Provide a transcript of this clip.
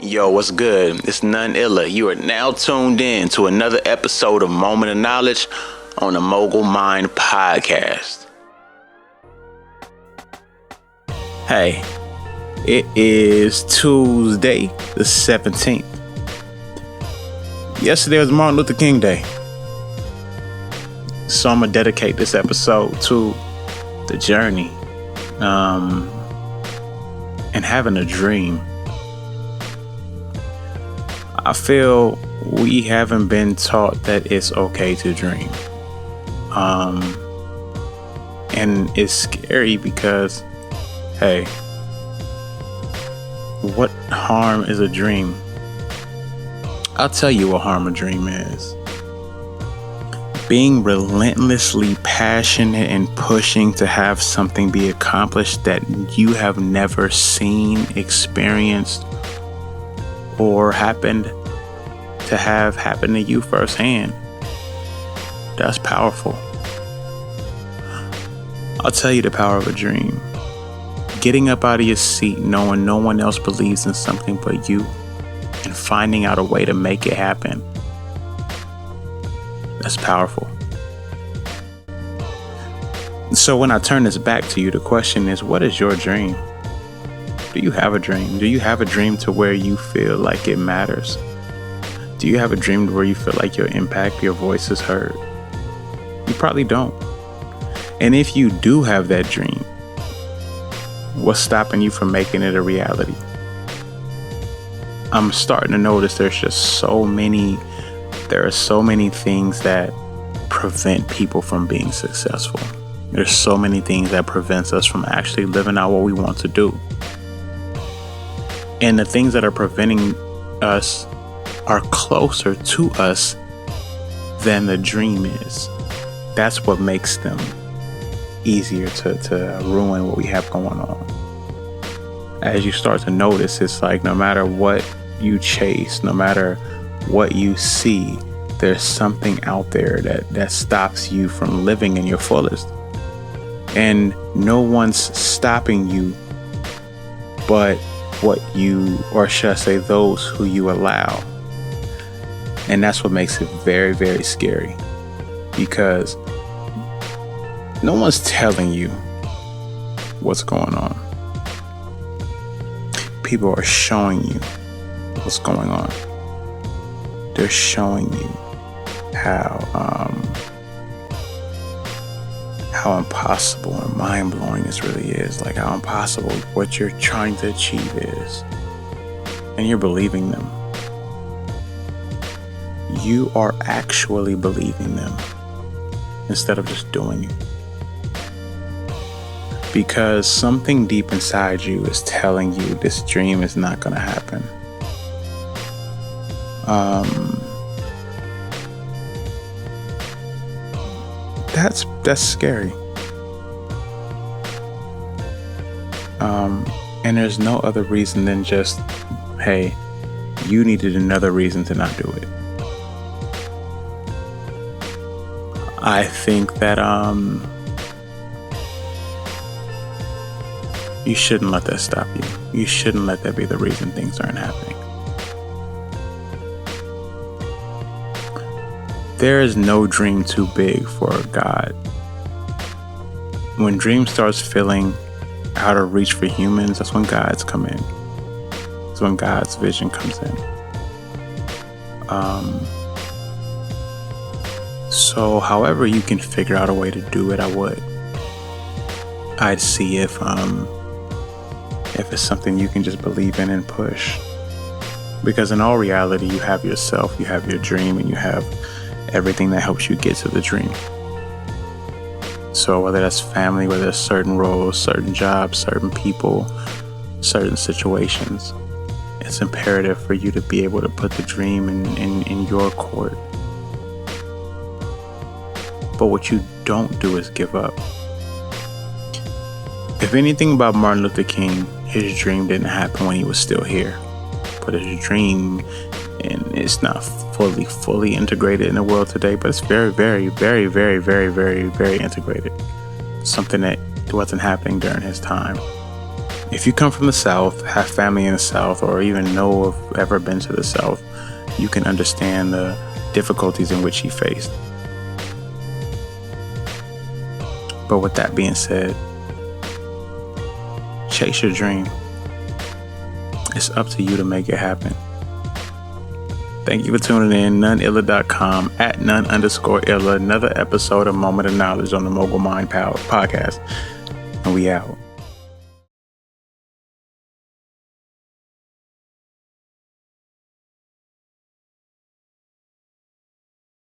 Yo, what's good? It's none iller. You are now tuned in to another episode of Moment of Knowledge on the Mogul Mined podcast. Hey, it is Tuesday the 17th. Yesterday was Martin Luther King Day. So I'm going to dedicate this episode to the journey and having a dream. I feel we haven't been taught that it's okay to dream. And it's scary because, hey, what harm is a dream? I'll tell you what harm a dream is. Being relentlessly passionate and pushing to have something be accomplished that you have never seen, experienced, or happened to have happen to you firsthand. That's powerful. I'll tell you the power of a dream. Getting up out of your seat knowing no one else believes in something but you and finding out a way to make it happen. That's powerful. So when I turn this back to you, the question is, what is your dream? Do you have a dream? Do you have a dream to where you feel like it matters? Do you have a dream where you feel like your impact, your voice is heard? You probably don't. And if you do have that dream, what's stopping you from making it a reality? I'm starting to notice there are so many things that prevent people from being successful. There's so many things that prevents us from actually living out what we want to do. And the things that are preventing us are closer to us than the dream is. That's what makes them easier to ruin what we have going on. As you start to notice, it's like no matter what you chase, no matter what you see, there's something out there that stops you from living in your fullest. And no one's stopping you but what you, or should I say, those who you allow. And that's what makes it very, very scary, because no one's telling you what's going on. People are showing you what's going on. They're showing you how impossible and mind-blowing this really is. Like how impossible what you're trying to achieve is. And you're believing them. You are actually believing them instead of just doing it. Because something deep inside you is telling you this dream is not going to happen. That's scary. And there's no other reason than just, hey, you needed another reason to not do it. I think that you shouldn't let that stop you. You shouldn't let that be the reason things aren't happening. There is no dream too big for God. When dream starts feeling out of reach for humans, that's when God's come in. That's when God's vision comes in. So however you can figure out a way to do it, I would. I'd see if it's something you can just believe in and push. Because in all reality, you have yourself, you have your dream, and you have everything that helps you get to the dream. So whether that's family, whether it's certain roles, certain jobs, certain people, certain situations, it's imperative for you to be able to put the dream in your court. But what you don't do is give up. If anything about Martin Luther King, his dream didn't happen when he was still here. But his dream, and it's not fully integrated in the world today, but it's very, very, very, very, very, very, very integrated. Something that wasn't happening during his time. If you come from the South, have family in the South, or even know of ever been to the South, you can understand the difficulties in which he faced. But with that being said, chase your dream. It's up to you to make it happen. Thank you for tuning in. Noneilla.com at @none_illa. Another episode of Moment of Knowledge on the Mogul Mined podcast. And we out.